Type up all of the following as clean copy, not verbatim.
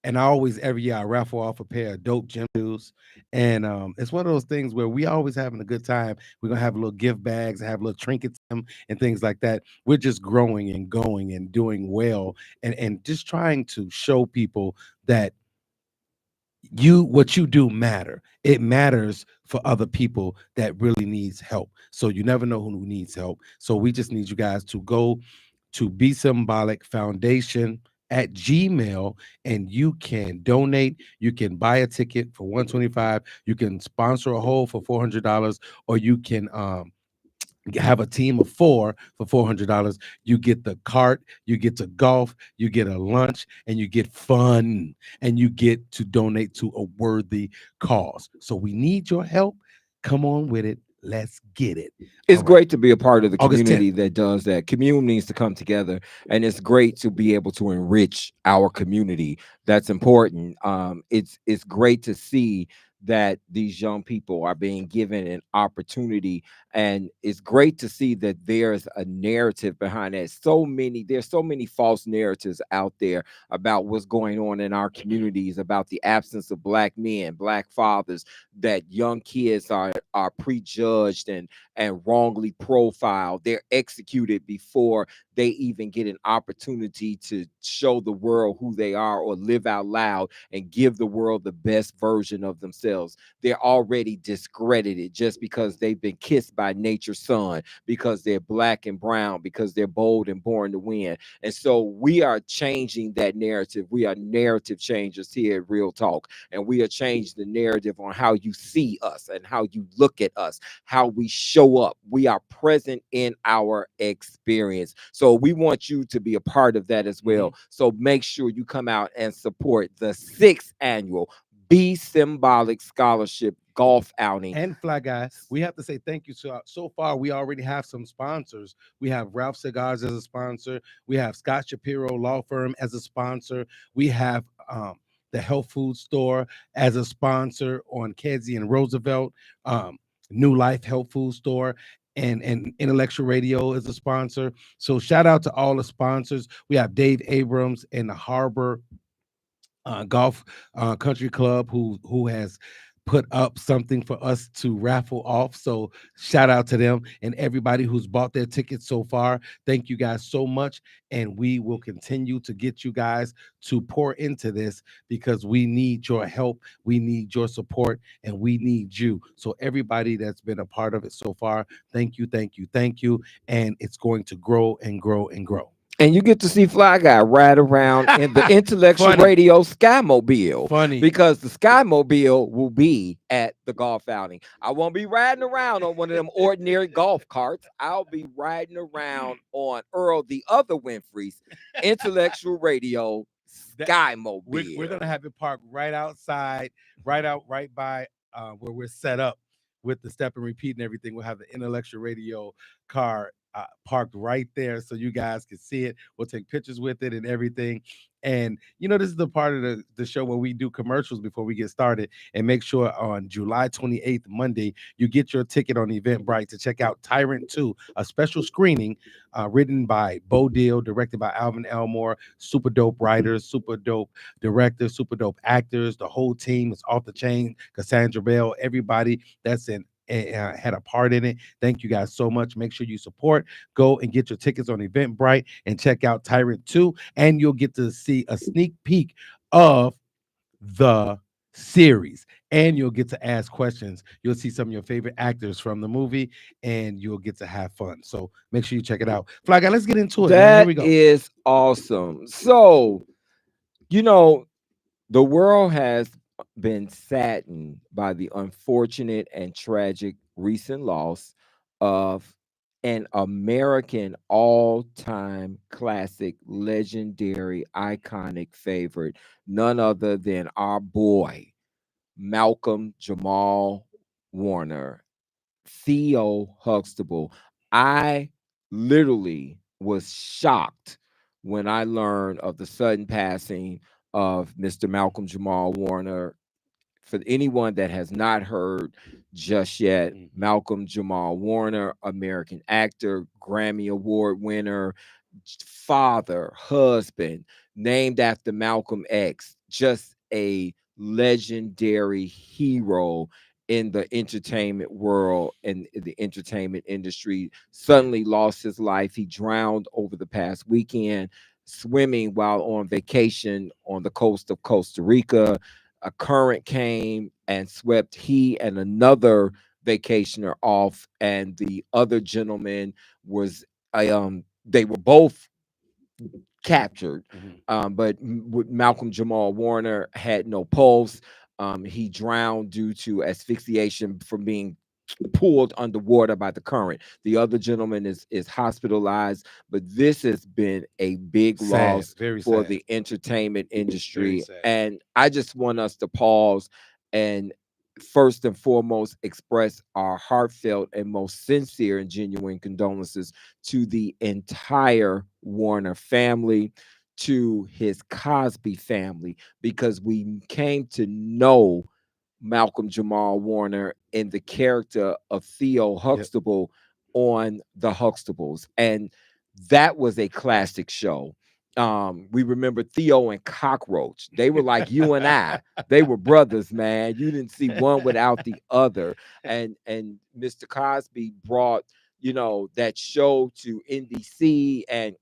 and I always every year I raffle off a pair of dope gym shoes, and it's one of those things where we always having a good time. We're gonna have little gift bags, have little trinkets and things like that. We're just growing and going and doing well, and just trying to show people that what you do matter. It matters for other people that really needs help. So you never know who needs help. So we just need you guys to go to Be Symbolic Foundation at Gmail, and you can donate. You can buy a ticket for 125. You can sponsor a hole for $400, or you can have a team of four for $400. You get the cart, you get to golf, you get a lunch, and you get fun, and you get to donate to a worthy cause. So we need your help. Come on with it. Let's get it. It's All right. great to be a part of the August 10th. community that does that. Community needs to come together, and it's great to be able to enrich our community. That's important. It's great to see that these young people are being given an opportunity, and it's great to see that there's a narrative behind that. There's so many false narratives out there about what's going on in our communities, about the absence of black men, black fathers, that young kids are prejudged and wrongly profiled. They're executed before they even get an opportunity to show the world who they are or live out loud and give the world the best version of themselves. They're already discredited just because they've been kissed by nature's son, because they're black and brown, because they're bold and born to win. And so we are changing that narrative. We are narrative changers here at Real Talk, and we are changing the narrative on how you see us and how you look at us, how we show up. We are present in our experience. So we want you to be a part of that as well. So make sure you come out and support the sixth annual Be Symbolic Scholarship Golf Outing. And Fly Guy, we have to say thank you. So far, we already have some sponsors. We have Ralph Cigars as a sponsor. We have Scott Shapiro Law Firm as a sponsor. We have the Health Food Store as a sponsor on Kedzie and Roosevelt. New Life Health Food Store. And Intellectual Radio is a sponsor. So shout out to all the sponsors. We have Dave Abrams and the Harbor Golf Country Club who has put up something for us to raffle off. So shout out to them and everybody who's bought their tickets so far. Thank you guys so much. And we will continue to get you guys to pour into this because we need your help. We need your support and we need you. So everybody that's been a part of it so far, thank you, thank you, thank you. And it's going to grow and grow and grow. And you get to see Fly Guy ride around in the Intellectual Funny. Radio Skymobile. Funny. Because the Skymobile will be at the golf outing. I won't be riding around on one of them ordinary golf carts. I'll be riding around on Earl the other Winfrey's Intellectual Radio Skymobile. We're gonna have it parked right outside, right by where we're set up with the step and repeat and everything. We'll have the Intellectual Radio car parked right there so you guys can see it. We'll take pictures with it and everything. And this is the part of the show where we do commercials before we get started. And make sure on July 28th, Monday, you get your ticket on Eventbrite to check out Tyrant 2, a special screening written by Bo Deal, directed by Alvin Elmore. Super dope writers, super dope directors, super dope actors. The whole team is off the chain. Cassandra Bell, everybody that's had a part in it. Thank you guys so much. Make sure you support. Go and get your tickets on Eventbrite and check out Tyrant 2, and you'll get to see a sneak peek of the series, and you'll get to ask questions. You'll see some of your favorite actors from the movie, and you'll get to have fun. So make sure you check it out. Fly Guy, let's get into it. Man. Here we go. That is awesome. So, the world has been saddened by the unfortunate and tragic recent loss of an American all-time classic, legendary, iconic favorite, none other than our boy, Malcolm Jamal Warner, Theo Huxtable. I literally was shocked when I learned of the sudden passing of Mr. Malcolm Jamal Warner. For anyone that has not heard just yet, Malcolm Jamal Warner, American actor, Grammy Award winner, father, husband, named after Malcolm X, just a legendary hero in the entertainment world and the entertainment industry. Suddenly lost his life. He drowned over the past weekend swimming while on vacation on the coast of Costa Rica. A current came and swept he and another vacationer off, and the other gentleman was they were both captured. Mhm. But Malcolm Jamal Warner had no pulse. He drowned due to asphyxiation from being pulled underwater by the current. The other gentleman is hospitalized, but this has been a big Sad, loss very for sad, the entertainment very industry. sad. And I just want us to pause and first and foremost express our heartfelt and most sincere and genuine condolences to the entire Warner family, to his Cosby family, because we came to know Malcolm Jamal Warner in the character of Theo Yep. Huxtable on The Huxtables. And that was a classic show. We remember Theo and Cockroach. They were like you and I. They were brothers, man. You didn't see one without the other. And Mr. Cosby brought, that show to NBC, and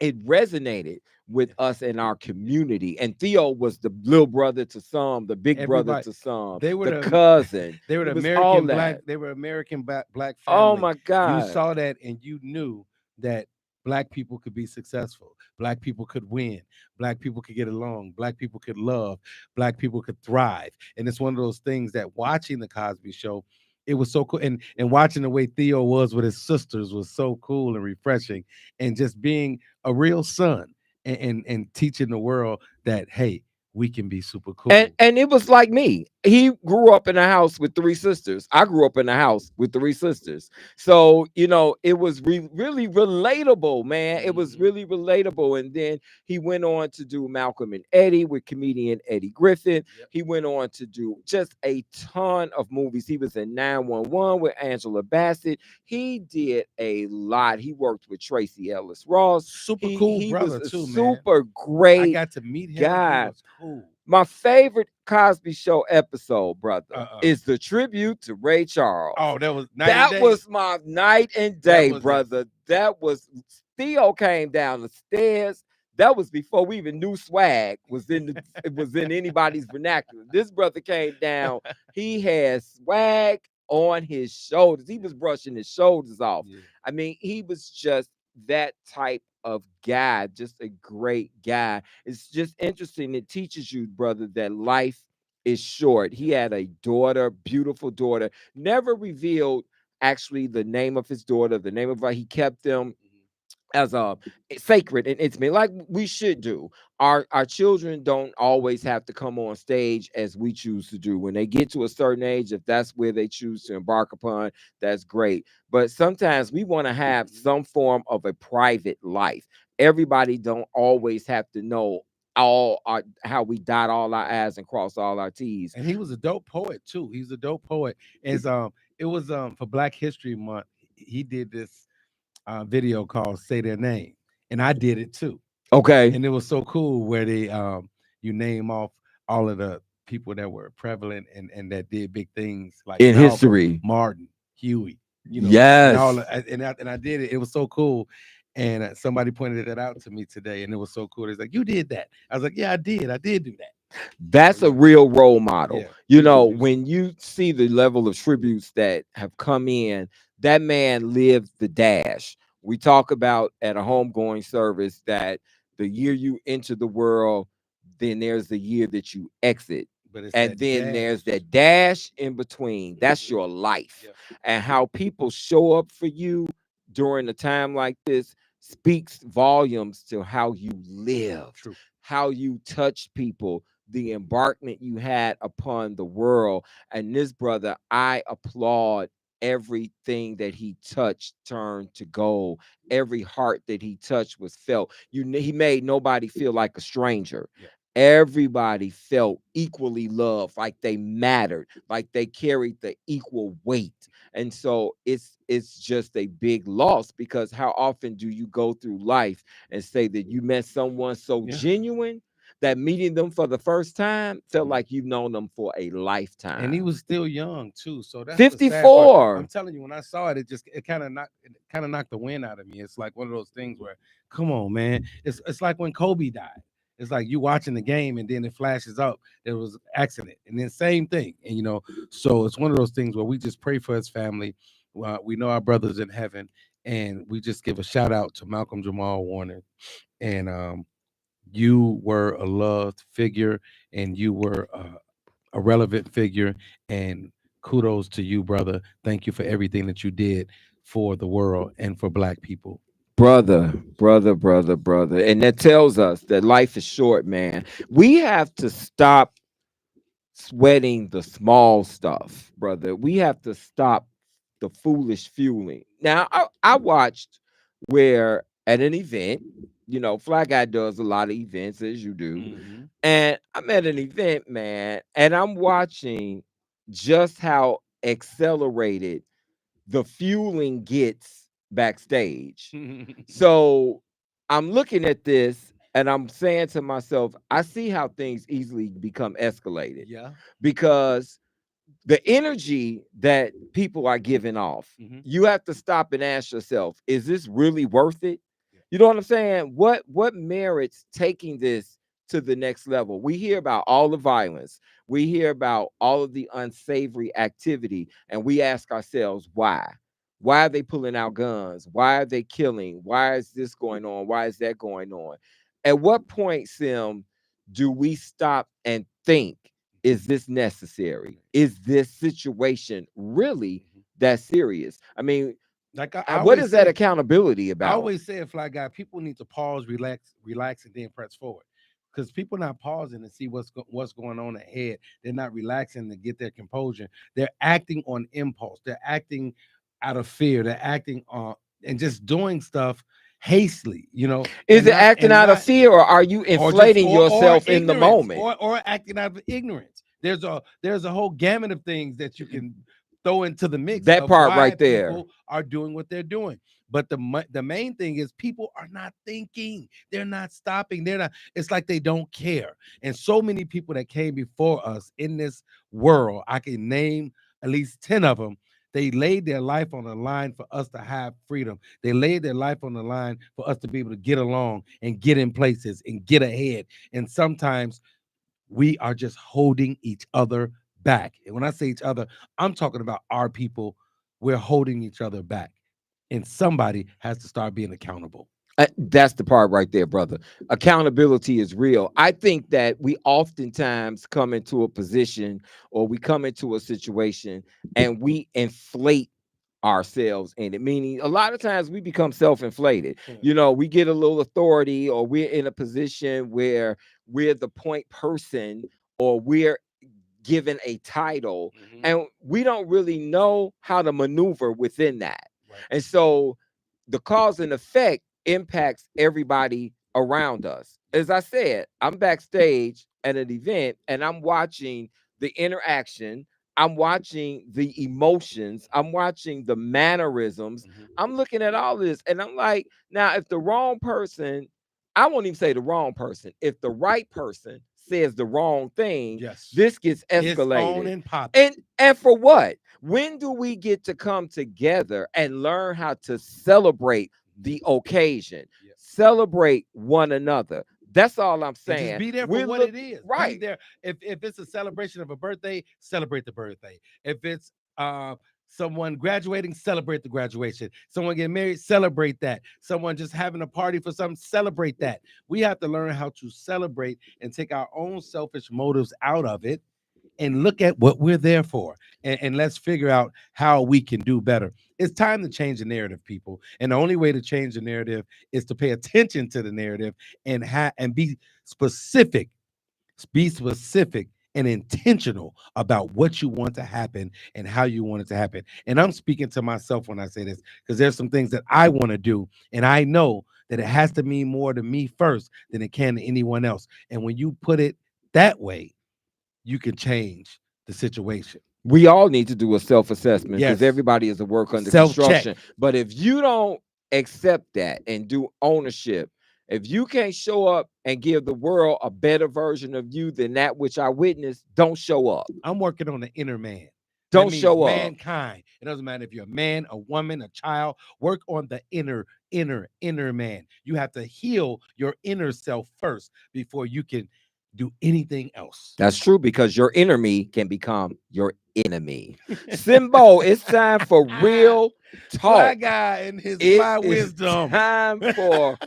it resonated with us in our community. And Theo was the little brother to some, the big brother Everybody, to some, they were the the cousin. they were the It was all American black. that. They were American black Oh family. my You God. saw that, and you knew that black people could be successful. Black people could win. Black people could get along. Black people could love. Black people could thrive. And it's one of those things that watching the Cosby Show, it was so cool. And watching the way Theo was with his sisters was so cool and refreshing. And just being a real son and teaching the world that, hey, we can be super And cool. and it was like me. He grew up in a house with three sisters. I grew up in a house with three sisters. So, it was really relatable, man. It was Mhm. really relatable. And then he went on to do Malcolm and Eddie with comedian Eddie Griffin. Yep. He went on to do just a ton of movies. He was in 911 with Angela Bassett. He did a lot. He worked with Tracy Ellis Ross. Super He cool he was brother a too, man. super I great got to meet him. He guy. was cool. My favorite Cosby Show episode, brother, Uh-uh. is the tribute to Ray Charles. Oh, that was night and That day. was my night and That day, was it. brother. That was Theo came down the stairs. That was before we even knew swag was it was in anybody's vernacular. This brother came down. He had swag on his shoulders. He Yeah, was brushing his shoulders off. yeah. I mean, he was just that type of guy, just a great guy. It's just interesting. It teaches you, brother, that life is short. He Yep. had a daughter, beautiful daughter, never revealed actually the name of his daughter, the name of her. He kept them Mhm. as sacred and intimate, like we should do. Our children don't always have to come on stage as we choose to do. When they get to a certain age, if that's where they choose to embark upon, that's great. But sometimes we want to have Mhm. some form of a private life. Everybody don't always have to know all our how we dot all our I's and cross all our T's. And he was a dope poet too. He's a dope poet. As it was for Black History Month, he did this video called "Say Their Name," and I did it too. Okay. And it was so cool where they you name off all of the people that were prevalent and that did big things like In Malcolm, history. Martin, Huey, and all Yes. and I did it. It was so cool. And somebody pointed that out to me today, and it was so cool. It's like, you did that. I was like, yeah, I did. I did do that. So That's a yeah, real role model. yeah, he was When you see the level of tributes that have come in, that man lived the dash. We talk about at a homegoing service that the year you enter the world, then there's the year that you exit. but it's And that then there's dash. that dash in between. That's Mhm. your life. Yeah, And how people show up for you during a time like this speaks volumes to how you live, true. how you touch people, the embarkment you had upon the world. And this brother, I applaud everything that he touched turned to gold. Every heart that he touched was felt. He made nobody feel like a stranger. Yeah. Everybody felt equally loved, like they mattered, like they carried the equal weight. And so it's just a big loss, because how often do you go through life and say that you met someone so Yeah. genuine that meeting them for the first time felt Mhm. like you've known them for a And he lifetime. was still young too, so that's the sad part. I'm 54. telling you, when I saw it, it kind of knocked the wind out of me. It's like one of those things where, come on, man. It's like when Kobe died. It's like you watching the game and then it flashes up. There was an accident, and then same thing. And so it's one of those things where we just pray for his family. We know our brothers in heaven, and we just give a shout out to Malcolm Jamal Warner. And you were a loved figure, and you were a relevant figure. And kudos to you, brother. Thank you for everything that you did for the world and for Black people. Brother, brother. And that tells us that life is short, man. We have to stop sweating the small stuff, brother. We have to stop the foolish fueling. Now, I watched where at an event, Fly Guy does a lot of events as you do. Mm-hmm. And I'm at an event, man, and I'm watching just how accelerated the fueling gets backstage. So I'm looking at this and I'm saying to myself, I see how things easily become escalated Yeah. because the energy that people are giving off, Mm-hmm. you have to stop and ask yourself, is this really worth it? Yeah. You know what I'm saying? What merits taking this to the next level? We hear about all the violence. We hear about all of the unsavory activity, and we ask ourselves why? Why are they pulling out guns? Why are they killing? Why is this going on? Why is that going on? At what point, Sim, do we stop and think, is this necessary? Is this situation really Mhm. that serious? I mean, Like I what always is that say, accountability I about? always say, Fly Guy, people need to pause, relax, and then press forward. Because people not pausing to see what's going on ahead. They're not relaxing to get their composure. They're acting on impulse. They're acting out of fear. They're acting on and just doing stuff hastily, Is and it not acting and out of not fear, or are you or just inflating or yourself in the ignorance moment? or acting out of ignorance. There's a whole gamut of things that you can throw into the mix That of part why right there. people are doing what they're doing. But the main thing is people are not thinking. They're not stopping. They're not. It's like they don't care. And so many people that came before us in this world, I can name at least 10 of them. They laid their life on the line for us to have freedom. They laid their life on the line for us to be able to get along and get in places and get ahead. And sometimes we are just holding each other back. And when I say each other, I'm talking about our people. We're holding each other back. And somebody has to start being accountable. That's the part right there, brother. Accountability is real. I think that we oftentimes come into a position or we come into a situation and we inflate ourselves in it, meaning a lot of times we become self-inflated. We get a little authority, or we're in a position where we're the point person, or we're given a title, Mhm. and we don't really know how to maneuver within that. Right. And so the cause and effect impacts everybody around us. As I said, I'm backstage at an event and I'm watching the interaction, I'm watching the emotions, I'm watching the mannerisms, Mhm. I'm looking at all this, and I'm like, now, if the wrong person, I won't even say the wrong person, if the right person says the wrong thing, Yes. this gets It's on escalated. and popping. And for what? When do we get to come together and learn how to celebrate the occasion, Yeah. celebrate one another? That's all I'm And just saying. be there for We're what it is. Be right. there. If it's a celebration of a birthday, celebrate the birthday. If it's someone graduating, celebrate the graduation. Someone getting married, celebrate that. Someone just having a party for something, celebrate that. We have to learn how to celebrate and take our own selfish motives out of it and look at what we're there for, and let's figure out how we can do better. It's time to change the narrative, people, and the only way to change the narrative is to pay attention to the narrative and be specific and intentional about what you want to happen and how you want it to happen. And I'm speaking to myself when I say this, because there's some things that I want to do, and I know that it has to mean more to me first than it can to anyone else. And when you put it that way, you can change the situation. We all need to do a self-assessment because Yes. everybody is a work under Self check. construction. But if you don't accept that and do ownership, If you can't show up and give the world a better version of you than that which I witnessed, don't show up. I'm working on the inner man. That Don't means show up. mankind. It doesn't matter if you're a man, a woman, a child. Work on the inner man. You have to heal your inner self first before you can do anything else. That's true, because your enemy can become your enemy. Simbo, it's time for real Fly talk. guy and his It fly is wisdom. time for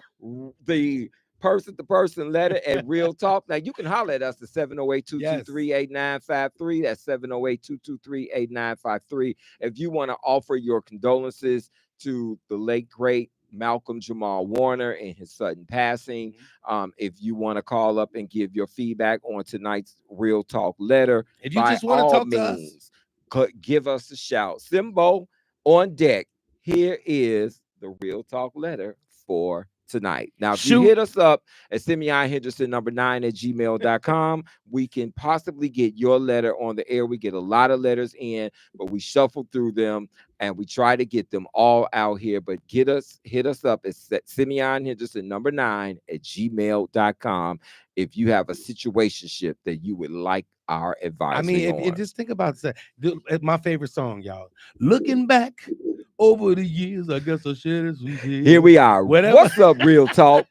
the person-to-person letter at Real Talk. Now, you can holler at us at 708-223-8953. That's 708-223-8953. If you want to offer your condolences to the late, great Malcolm Jamal Warner and his sudden passing, if you want to call up and give your feedback on tonight's Real Talk letter, If you by just want to all talk to us, means, give us a shout. Simbo on deck. Here is the Real Talk letter for tonight. Now, if you shoot. hit us up at Simeon Henderson #9 at gmail.com, we can possibly get your letter on the air. We get a lot of letters in, but we shuffle through them and we try to get them all out here. But hit us up at Simeon Henderson #9 at gmail.com if you have a situationship that you would like our advice. I mean, if just think about that. My favorite song, y'all. Looking back over the years, I guess I shared some tears. Here we are. Whatever. What's up, Real Talk?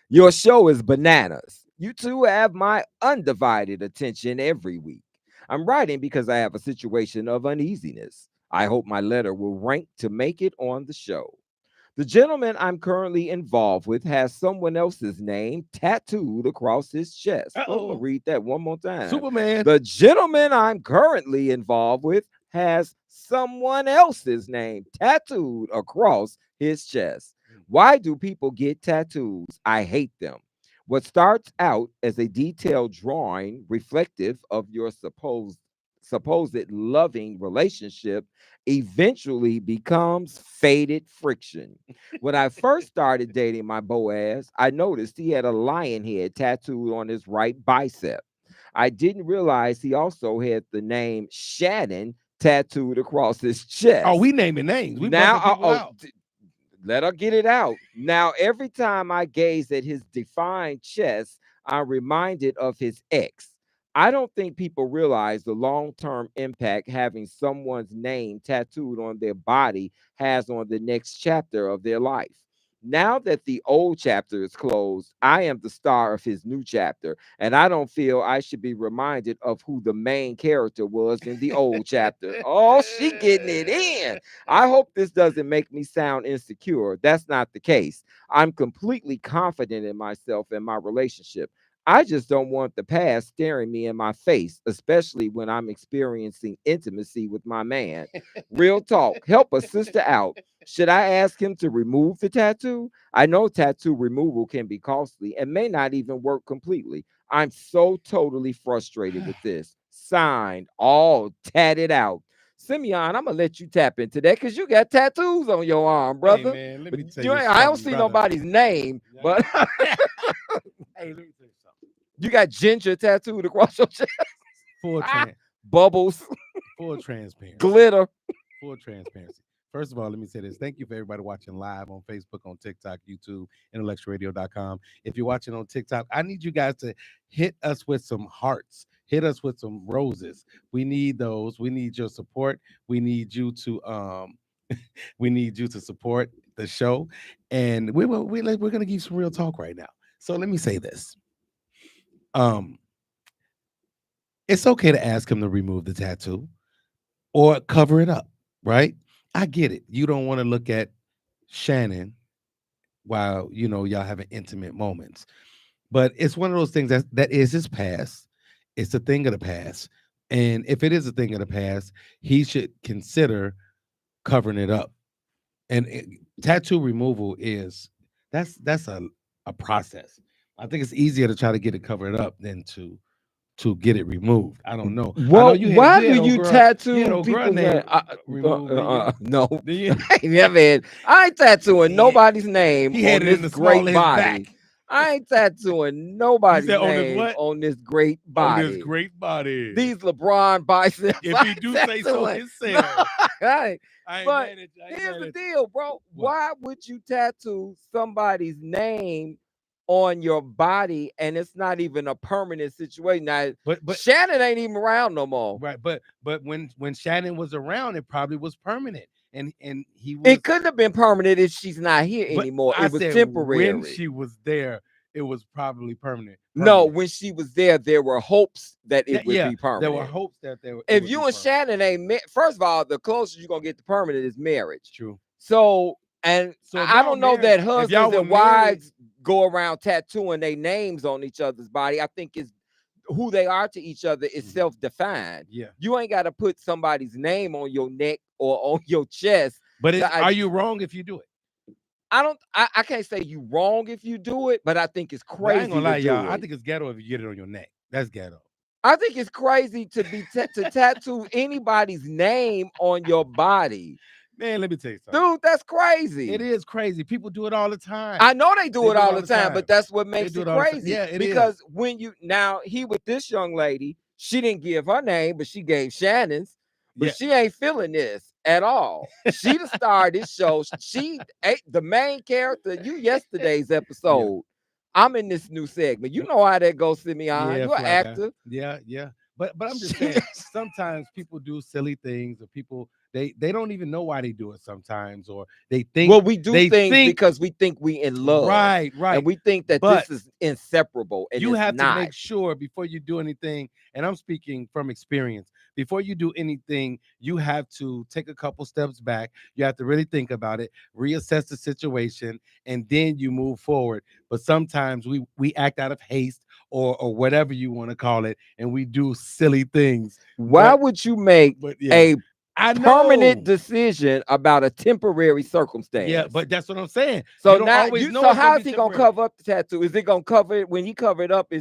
Your show is bananas. You two have my undivided attention every week. I'm writing because I have a situation of uneasiness. I hope my letter will rank to make it on the show. The gentleman I'm currently involved with has someone else's name tattooed across his chest. I'm going to read that one more time. Superman. The gentleman I'm currently involved with has someone else's name tattooed across his chest. Why do people get tattoos? I hate them. What starts out as a detailed drawing reflective of your supposed loving relationship eventually becomes faded friction. When I first started dating my Boaz, I noticed he had a lion head tattooed on his right bicep. I didn't realize he also had the name Shannon tattooed across his chest. Oh, we naming names. We now, let her get it out. Now, every time I gaze at his defined chest, I'm reminded of his ex. I don't think people realize the long-term impact having someone's name tattooed on their body has on the next chapter of their life. Now that the old chapter is closed, I am the star of his new chapter, and I don't feel I should be reminded of who the main character was in the old chapter. Oh, she getting it in. I hope this doesn't make me sound insecure. That's not the case. I'm completely confident in myself and my relationship. I just don't want the past staring me in my face, especially when I'm experiencing intimacy with my man. Real talk. Help a sister out. Should I ask him to remove the tattoo? I know tattoo removal can be costly and may not even work completely. I'm so totally frustrated with this. Signed, all tatted out. Simeon, I'm gonna let you tap into that because you got tattoos on your arm, brother. Hey, man, let me tell you you I don't something, see brother. nobody's name, but Hey, let me tell you something. you got ginger tattooed across your chest. Bubbles, full transparency. glitter. Full transparency. First of all, let me say this. Thank you for everybody watching live on Facebook, on TikTok, YouTube, intellectualradio.com. If you're watching on TikTok, I need you guys to hit us with some hearts. Hit us with some roses. We need those. We need your support. We need you to we need you to support the show. And we're gonna give you some real talk right now. So let me say this. It's okay to ask him to remove the tattoo or cover it up, right? I get it. You don't want to look at Shannon while y'all having intimate moments, but it's one of those things that is his past. It's a thing of the past, and if it is a thing of the past, he should consider covering it up. And tattoo removal that's a process. I think it's easier to try to get it covered up than to get it removed. I don't know. Well, why do you tattoo people's name? No, you? I ain't tattooing nobody's name He had on it in this the small of great his body. back. I ain't tattooing nobody's said on this name what? on this great On body. this great body. These LeBron biceps. If he do say so himself. But here's the deal, bro. What? Why would you tattoo somebody's name on your body, and it's not even a permanent situation. Now, but Shannon ain't even around no more. Right, but when Shannon was around, it probably was permanent, and he was. It couldn't have been permanent if she's not here anymore. It was temporary. When she was there, it was probably permanent. No, when she was there were hopes that it would be permanent. There were hopes that there. If you and Shannon ain't first of all, the closest you're gonna get to permanent is marriage. True. So I don't know that husbands and wives go around tattooing their names on each other's body. I think it's who they are to each other is self-defined. Yeah. You ain't got to put somebody's name on your neck or on your chest. But are you wrong if you do it? I can't say you wrong if you do it, but I think it's crazy. I ain't gonna lie, y'all. I think it's ghetto if you get it on your neck. That's ghetto. I think it's crazy to be to tattoo anybody's name on your body. Man, let me tell you something. Dude, that's crazy. It is crazy. People do it all the time. I know they do it all the time, but that's what makes it crazy. Yeah, it because is. When you he with this young lady, she didn't give her name, but she gave Shannon's. But she ain't feeling this at all. She the star of this show. She the main character. You yesterday's episode. I'm in this new segment. You know how that goes, Simeon. You're an actor. Yeah. But I'm just saying, sometimes people do silly things, or people they don't even know why they do it sometimes, or they think. Well, we do things because we think we in love, right, and we think that this is inseparable. And you have to make sure before you do anything, and I'm speaking from experience. Before you do anything, you have to take a couple steps back. You have to really think about it, reassess the situation, and then you move forward. But sometimes we act out of haste or whatever you want to call it, and we do silly things. Why would you make a permanent decision about a temporary circumstance? Yeah, but that's what I'm saying. So now, so how is he gonna cover up the tattoo? Is it gonna cover it when he cover it up?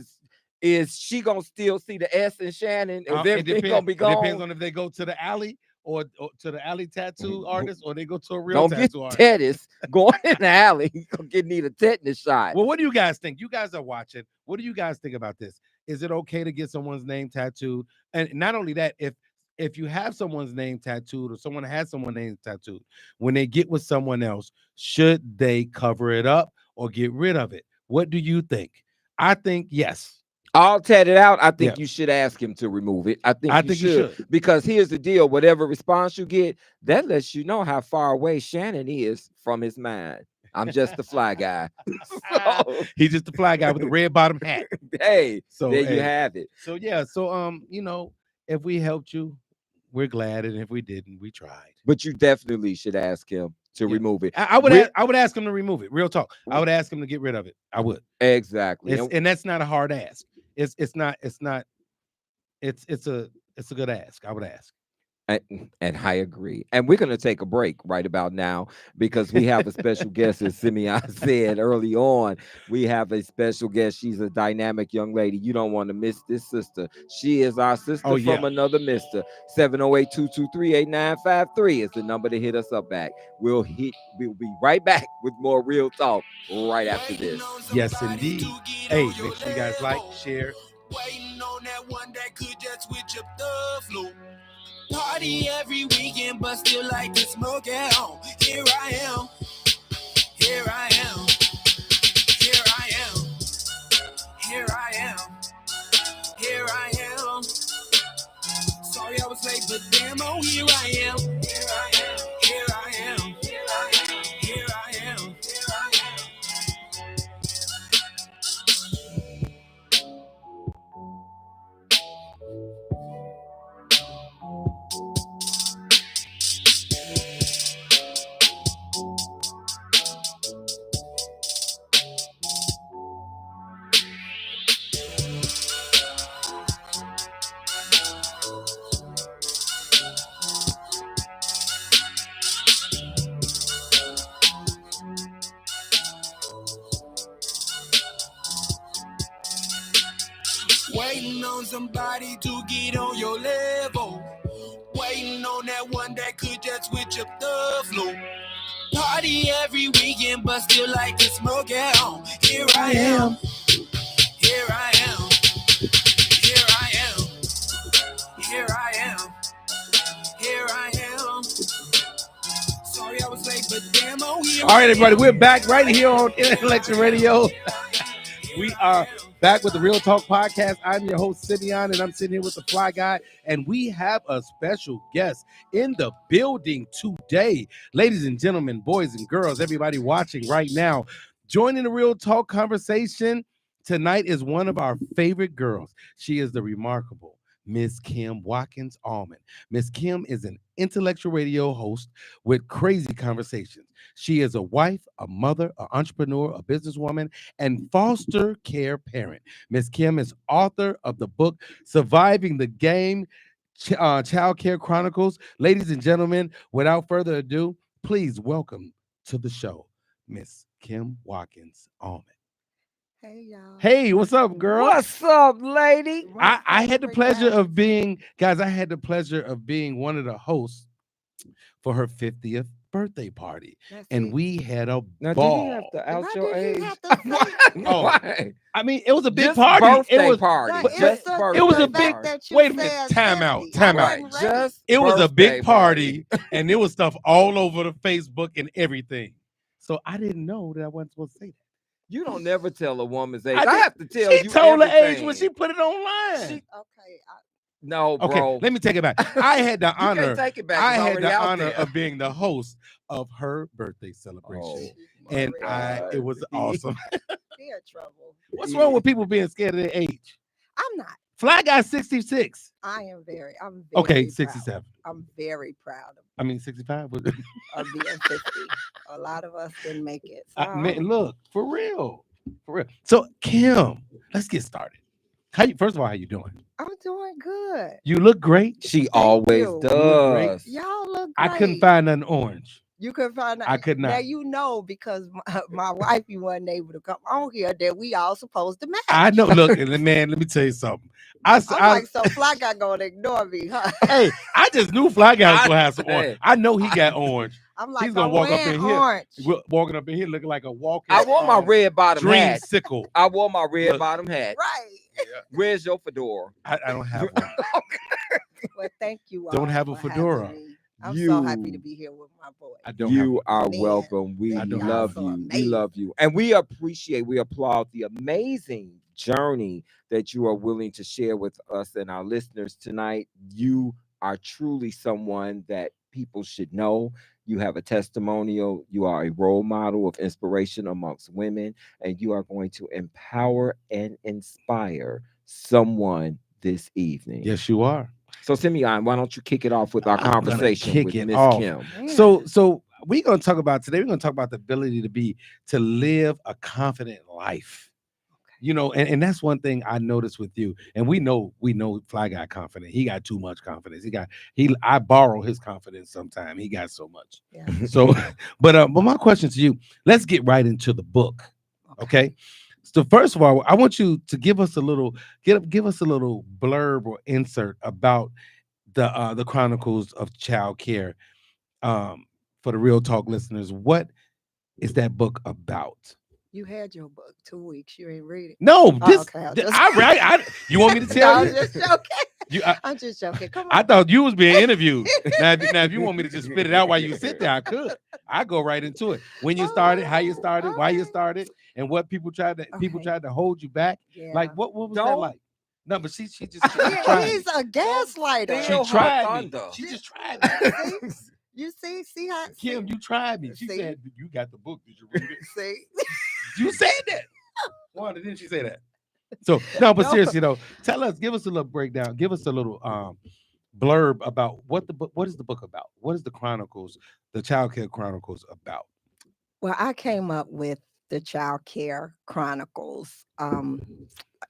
Is she gonna still see the S in Shannon? Is everything gonna be gone? It depends on if they go to the alley or to the alley tattoo artist, or they go to a real tattoo artist. Tetanus going in the alley. You gonna need a tetanus shot. Well, what do you guys think? You guys are watching. What do you guys think about this? Is it okay to get someone's name tattooed? And not only that, if you have someone's name tattooed, or someone has someone's name tattooed, when they get with someone else, should they cover it up or get rid of it? What do you think? I think yes. All tatted out, I think you should ask him to remove it. I think you should. Because here's the deal. Whatever response you get, that lets you know how far away Shannon is from his mind. I'm just the fly guy. So, he's just the fly guy with the red bottom hat. Hey, so there you have it. So if we helped you, we're glad, and if we didn't, we tried. But you definitely should ask him to remove it. I would ask him to remove it. Real talk. I would ask him to get rid of it. I would. Exactly. And that's not a hard ask. It's a good ask. I would ask. And I agree. And we're going to take a break right about now, because we have a special guest, as Simeon said early on. We have a special guest. She's a dynamic young lady. You don't want to miss this sister. She is our sister from another mister. 708-223-8953 is the number to hit us up back. We'll be right back with more Real Talk right after this. Yes, indeed. Hey, make sure you guys like, share. Waiting on that one that could just switch up the flow. Party every weekend, but still like to smoke at home. Here I am. Here I am. Here I am. Here I am. Here I am. Sorry I was late, but damn, oh, here I am. Here I am. Here I am. Here I am. Here I am. Here I am. Waiting on somebody to get on your level. Waiting on that one that could just switch up the flow. Party every weekend, but still like to smoke at home. Here I am. Here I am. Here I am. Here I am. Here I am. Sorry I was late, but damn, oh, here. All right, everybody, we're back right here on Intellectual Radio. We are back with the Real Talk Podcast. I'm your host, Simeon, and I'm sitting here with the Fly Guy, and we have a special guest in the building today. Ladies and gentlemen, boys and girls, everybody watching right now, joining the Real Talk conversation tonight is one of our favorite girls. She is the remarkable Miss Kim Watkins Allman. Miss Kim is an intellectual radio host with crazy conversations. She is a wife, a mother, an entrepreneur, a businesswoman, and foster care parent. Miss Kim is author of the book Surviving the Game, Child Care Chronicles. Ladies and gentlemen, without further ado, please welcome to the show, Miss Kim Watkins Allman. Hey, y'all. Hey, what's up, girl? What's up, lady? I had the pleasure of being, guys, I had the pleasure of being one of the hosts for her 50th birthday party. And we had a Now, ball. did you have to out your age? Oh, Why? I mean, it was a big Just party. birthday It was party. Like, Just the- birthday it was a party. big- Wait a minute, time out. Right, just it was a birthday big party, and there was stuff all over the Facebook and everything. So I didn't know that I wasn't supposed to say that. You don't never tell a woman's age. I I, did- have to tell She you. told her age everything. when she put it online. Okay. No, Okay, bro. let me take it back. I had the You can't honor. take it back. I It's had already the out honor there. of being the host of her birthday celebration, Oh, and God. it was awesome. They're trouble. What's wrong with people being scared of their age? I'm not. Fly Guy 66. I'm very Okay, proud. 67. I'm very proud I mean 65. of being 50. A lot of us didn't make it. So Man, look, for real. For real. So Kim, let's get started. First of all, how you doing? I'm doing good. You look great. She Thank always you. does. Y'all look great. I couldn't find nothing orange. You could find out. I could Now not. you know because my wifey wasn't able to come on here that we all supposed to match. I know. Look, man, let me tell you something. I'm like, so Fly Guy gonna ignore me, huh? Hey, I just knew Fly Guy was gonna have some orange. Hey. I know he got orange. I'm like, He's gonna I'm walk up wearing in here. orange. Walking up in here looking like a walking. I wore my red bottom dream hat. sickle. I wore my red Look. bottom hat. Right. Where's your fedora? I don't have one. Well, thank you. Don't all have a for fedora. having me. I'm so happy to You- be here with my boy. I don't have You one. are Man, welcome. We I don't love have you. one. We love you. And we applaud the amazing journey that you are willing to share with us and our listeners tonight. You are truly someone that people should know. You have a testimonial. You are a role model of inspiration amongst women, and you are going to empower and inspire someone this evening. Yes, you are. So, Simeon, why don't you kick it off with our I'm gonna conversation kick with it Miss off. Kim? Man. So we're gonna talk about today. We're gonna talk about the ability to live a confident life. You know, and that's one thing I noticed with you. And we know Fly Guy confident. He got too much confidence. I borrow his confidence sometimes. He got so much. Yeah. So, but my question to you, let's get right into the book. Okay. So first of all, I want you to give us a little blurb or insert about the Chronicles of Child Care. For the Real Talk listeners, what is that book about? You had your book 2 weeks. You ain't read it. No, Oh, this okay, I'll th- just- I you want me to No, tell I'm you? just joking. I, I'm just joking. Come on. I thought you was being interviewed. Now, if you want me to just spit it out while you sit there, I could. I go right into it. When you started, how you started, why you Okay. started, and what people tried Okay. to hold you back. Yeah. Like what was that Don't- like? No, but she just Yeah, tried. he's a gaslighter. Steal She her tried me. thunder. She just tried me. You see how Kim, you tried me. She See? said, "You got the book. Did you read it?" see? You said that. Why didn't she say that? So no, but No. seriously though, give us a little breakdown. Give us a little blurb about what is the book about? What is the Child Care Chronicles about? Well, I came up with the Child Care Chronicles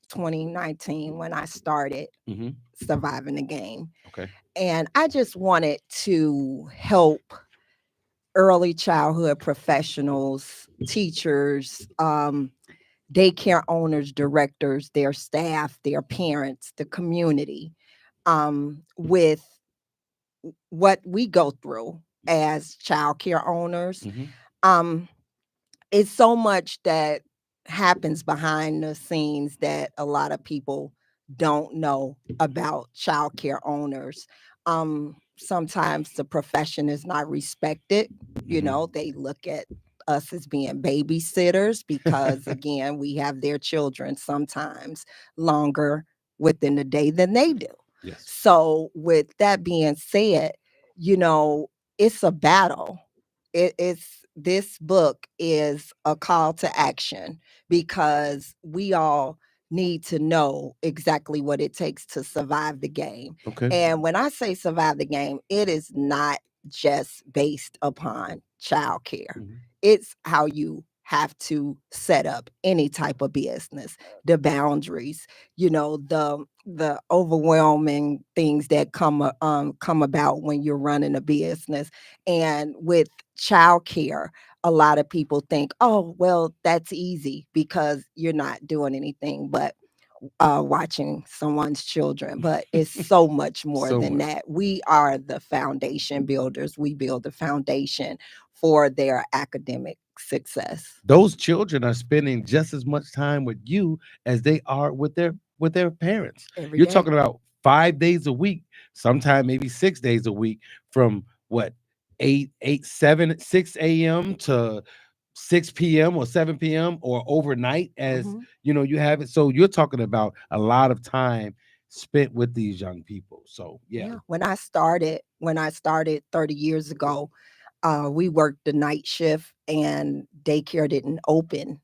2019 when I started Mhm. Surviving the Game. Okay. And I just wanted to help early childhood professionals, teachers, daycare owners, directors, their staff, their parents, the community, with what we go through as child care owners. Mhm. It's so much that happens behind the scenes that a lot of people don't know about child care owners. Sometimes the profession is not respected. You Mhm. know, they look at us as being babysitters because, again, we have their children sometimes longer within the day than they do. Yes. So, with that being said, you know, it's a battle. It's this book is a call to action because we all need to know exactly what it takes to survive the game. Okay. And when I say survive the game, it is not just based upon childcare. Mhm. It's how you have to set up any type of business, the boundaries, you know, the overwhelming things that come about when you're running a business. And with childcare, a lot of people think, oh, well, that's easy because you're not doing anything but watching someone's children, but it's so much more So than much. that. We are the foundation builders. We build the foundation for their academic success. Those children are spending just as much time with you as they are with their parents. Every You're day. talking about 5 days a week, sometime maybe 6 days a week, from what 6 a.m. to 6 p.m. or 7 p.m. or overnight, as Mhm. you have it. So you're talking about a lot of time spent with these young people. So yeah. When I started 30 years ago, we worked the night shift and daycare didn't open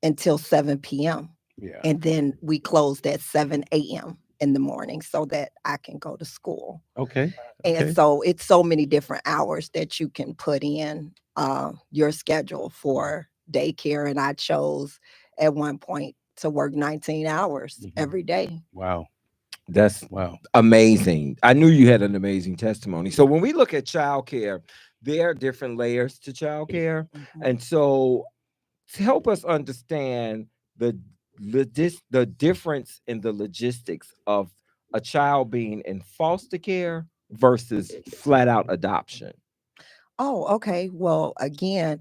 until 7 p.m. Yeah. And then we closed at 7 a.m. in the morning so that I can go to school. Okay. And Okay. so it's so many different hours that you can put in your schedule for daycare. And I chose at one point to work 19 hours Mhm. every day. Wow. That's Wow. amazing. I knew you had an amazing testimony. So when we look at childcare, there are different layers to childcare. Mhm. And so to help us understand the difference in the logistics of a child being in foster care versus flat out adoption. Oh, okay. Well, again,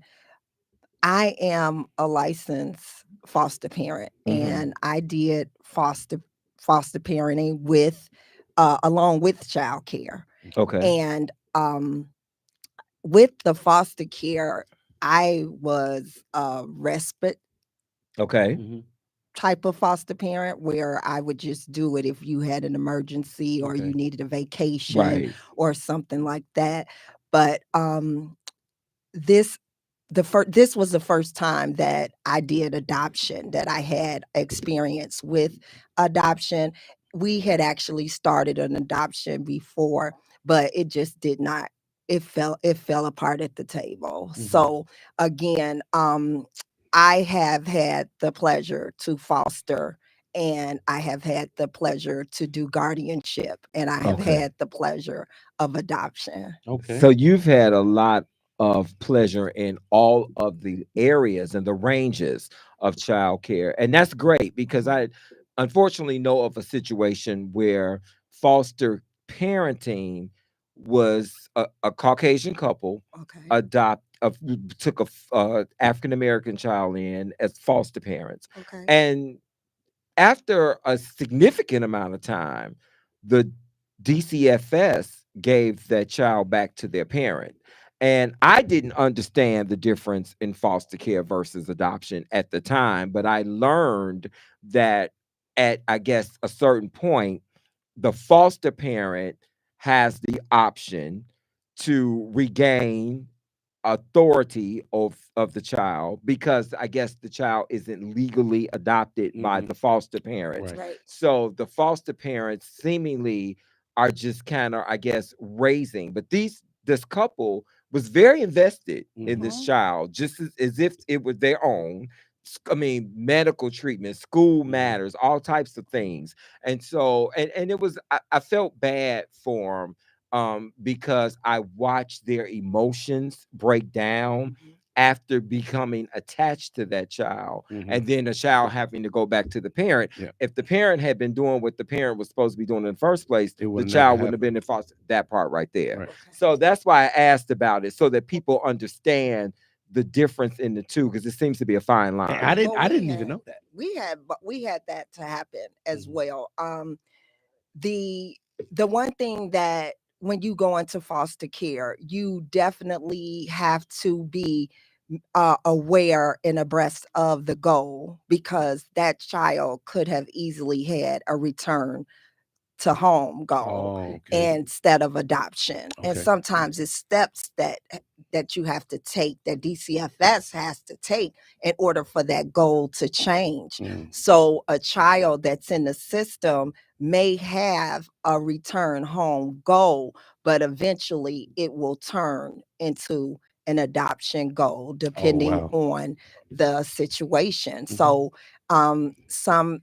I am a licensed foster parent, Mhm. and I did foster parenting with along with childcare. Okay. And with the foster care, I was a respite Okay. Mhm. type of foster parent where I would just do it if you had an emergency or Okay. you needed a vacation Right. or something like that. But this this was the first time that I did adoption, that I had experience with adoption. We had actually started an adoption before, but it just did not. It fell apart at the table. Mhm. So again, I have had the pleasure to foster, and I have had the pleasure to do guardianship, and I have Okay. had the pleasure of adoption. Okay. So you've had a lot of pleasure in all of the areas and the ranges of childcare. And that's great because I unfortunately know of a situation where foster parenting was a Caucasian couple Okay. took a African American child in as foster parents. Okay. And after a significant amount of time, the DCFS gave that child back to their parent. And I didn't understand the difference in foster care versus adoption at the time, but I learned that at, I guess, a certain point, the foster parent has the option to regain authority of the child because I guess the child isn't legally adopted by Mhm. the foster parents. Right. Right. So the foster parents seemingly are just kind of, I guess, raising. But this couple was very invested in this Mhm. child, just as if it was their own. I mean, medical treatment, school Mhm. matters, all types of things. And so, and it was, I felt bad for them because I watched their emotions break down Mhm. after becoming attached to that child, Mhm. and then the child having to go back to the parent. Yeah. If the parent had been doing what the parent was supposed to be doing in the first place, It the would never child wouldn't have happen. been in foster. That part right there. Right. Okay. So that's why I asked about it, so that people understand the difference in the two, because it seems to be a fine And line. I didn't Well, I we didn't even had know that. we had that to happen as Mhm. well. The the one thing that when you go into foster care, you definitely have to be aware and abreast of the goal, because that child could have easily had a return to home goal Oh, okay. instead of adoption. And Okay. sometimes it's steps that you have to take, that DCFS has to take in order for that goal to change. Mm. So a child that's in the system may have a return home goal, but eventually it will turn into an adoption goal depending wow. on the situation. Mhm. So some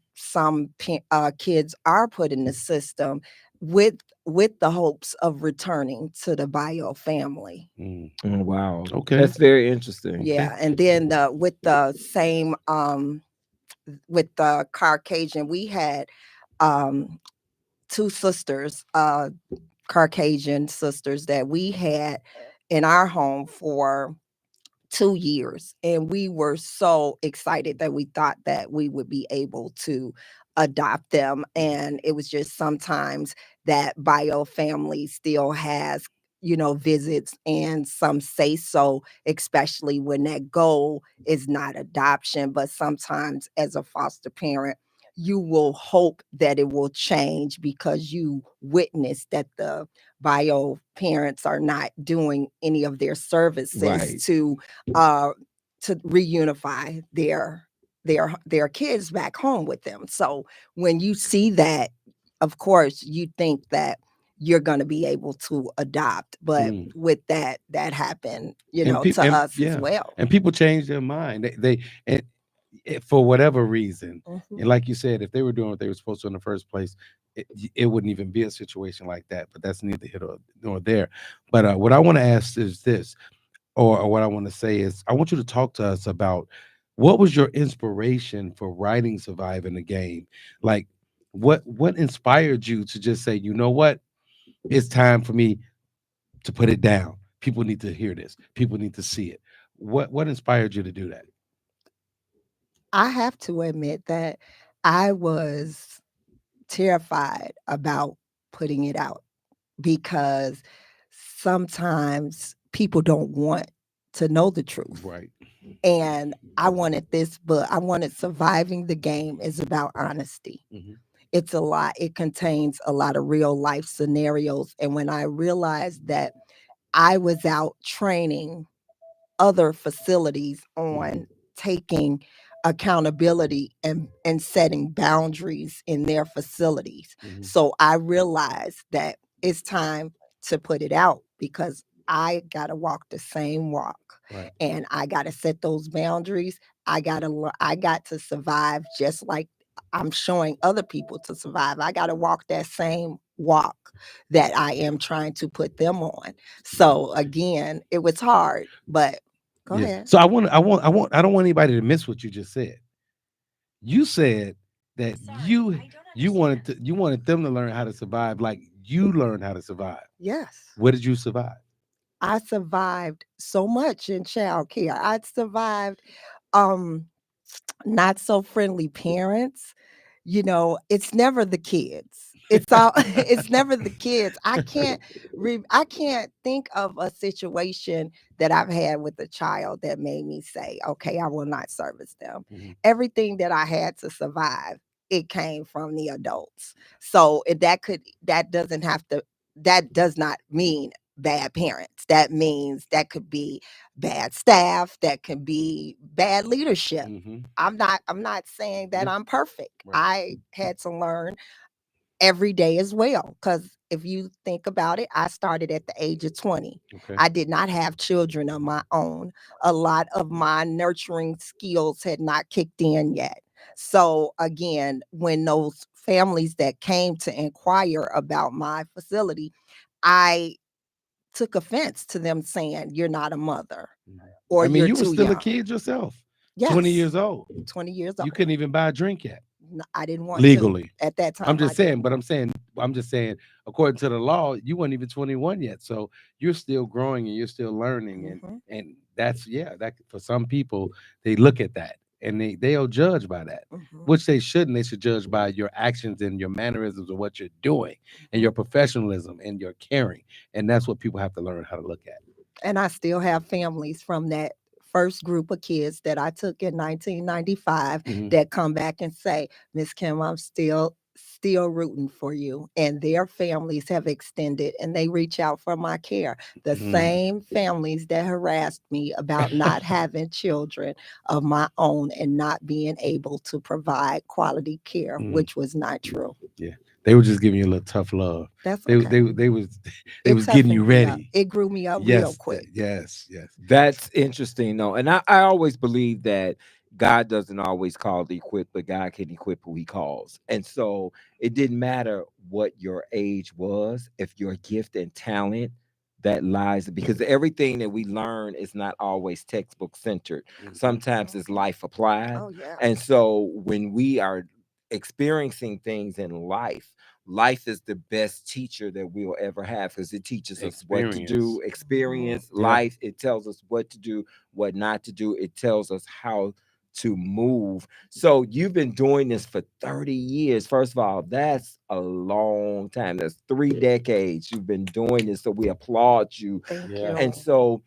kids are put in the system with the hopes of returning to the bio family. Mm. Oh, wow. Okay. That's very interesting. Yeah, and then with the same with the Caucasian, we had two sisters, Caucasian sisters that we had in our home for 2 years, and we were so excited that we thought that we would be able to adopt them. And it was just sometimes that bio family still has, visits and some say so, especially when that goal is not adoption, but sometimes as a foster parent you will hope that it will change because you witness that the bio parents are not doing any of their services Right. uh to reunify their kids back home with them. So when you see that, of course you think that you're going to be able to adopt, but Mm. with that happened, And to us as well. and people change their mind. And for whatever reason, Mhm. and like you said, if they were doing what they were supposed to in the first place, it wouldn't even be a situation like that. But that's neither here nor there. But what I want to ask is this, or what I want to say is, I want you to talk to us about what was your inspiration for writing "Survive in the Game." Like, what inspired you to just say, you know what, it's time for me to put it down. People need to hear this. People need to see it. What inspired you to do that? I have to admit that I was terrified about putting it out, because sometimes people don't want to know the truth. Right. And I wanted this book, I wanted Surviving the Game is about honesty. Mhm. It's a lot, it contains a lot of real life scenarios. And when I realized that I was out training other facilities on taking accountability and setting boundaries in their facilities. Mhm. So I realized that it's time to put it out, because I got to walk the same walk, Right. and I got to set those boundaries. I got to survive just like I'm showing other people to survive. I got to walk that same walk that I am trying to put them on. So again, it was hard, but go Yeah. ahead. So I don't want anybody to miss what you just said. You said that you wanted them to learn how to survive like you learned how to survive. Yes. What did you survive? I survived so much in childcare. I survived um not so friendly parents. It's never the kids. It's all it's never the kids. I can't think of a situation that I've had with a child that made me say, okay, I will not service them. Mhm. Everything that I had to survive, it came from the adults. So that does not mean bad parents. That means that could be bad staff, that could be bad leadership. Mhm. I'm not saying that Yeah. I'm perfect. Right. I had to learn every day as well, cuz if you think about it, I started at the age of 20. Okay. I did not have children of my own. A lot of my nurturing skills had not kicked in yet. So again, when those families that came to inquire about my facility, I took offense to them saying, "You're not a mother," or I mean, "You're you were too still a young." kid yourself. 20 Yes, years old. 20 years You old. couldn't even buy a drink yet I didn't want to. legally. At that I'm time, I just saying, didn't. but I'm just saying, according to the law, you weren't even 21 yet. So you're still growing and you're still learning. Mhm, And that's, yeah, that for some people, they look at that and they'll judge by that, mhm, which they shouldn't. They should judge by your actions and your mannerisms of what you're doing and mhm. your professionalism and your caring. And that's what people have to learn how to look at. And I still have families first group of kids that I took in 1995 Mhm. that come back and say, Miss Kim, I'm still rooting for you. And their families have extended and they reach out for my care. The Mm. same families that harassed me about not having children of my own and not being able to provide quality care, Mm. which was not true. Yeah, they were just giving you a little tough love. That's They okay. they was they It was getting you toughened me up. ready. It grew me up real Yes, quick. yes. That's interesting, though. And I always believe that God doesn't always call the equip, but God can equip who he calls. And so it didn't matter what your age was, if your gift and talent that lies, because everything that we learn is not always textbook centered. Mhm. Sometimes it's life applied. Oh yeah. And so when we are experiencing things in life, life is the best teacher that we'll ever have because it teaches us what to do, experience Yeah. life. It tells us what to do, what not to do. It tells us how to move. So you've been doing this for 30 years. First of all, that's a long time. That's 3 decades you've been doing this. So we applaud you. Thank Yeah. And you. so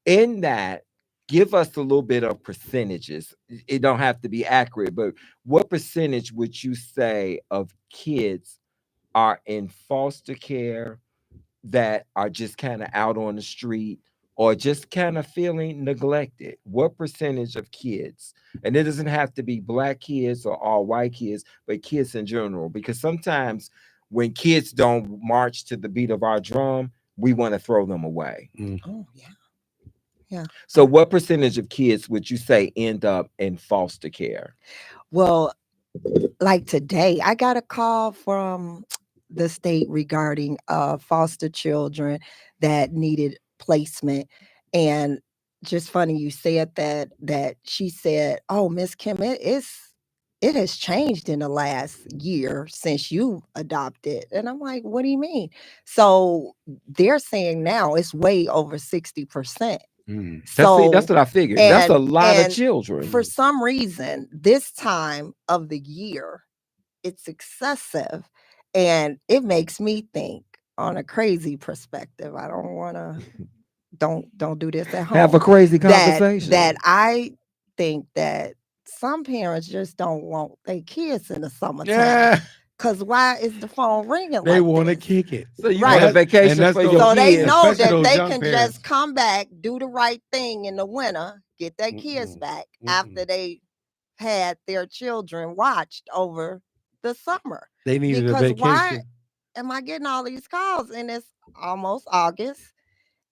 in that, give us a little bit of percentages. It don't have to be accurate, but what percentage would you say of kids are in foster care that are just kind of out on the street or just kind of feeling neglected? What percentage of kids, and it doesn't have to be black kids or all white kids, but kids in general, because sometimes when kids don't march to the beat of our drum, we want to throw them away. Mm. Oh yeah. Yeah. So what percentage of kids would you say end up in foster care? Well, like today, I got a call from the state regarding foster children that needed placement. And just funny you said that she said, "Oh, Miss Kim, it has changed in the last year since you adopted." And I'm like, "What do you mean?" So they're saying now it's way over 60%. Mm. That's what I figured. That's a lot of And children. for some reason, this time of the year, it's excessive, and it makes me think on a crazy perspective. I don't want to don't do this at home. Have a crazy that conversation. I think that some parents just don't want their kids in the summertime. Yeah, Cause why is the phone ringing they like want to this? kick it. So you Right. want a And vacation that's for those- your So they kids. know especially that those they young can parents. just come back, do the right thing in the winter, get their kids Mm-mm, back mm-mm. after they had their children watched over the summer. They needed a Because why vacation. am I getting all these calls and it's almost August?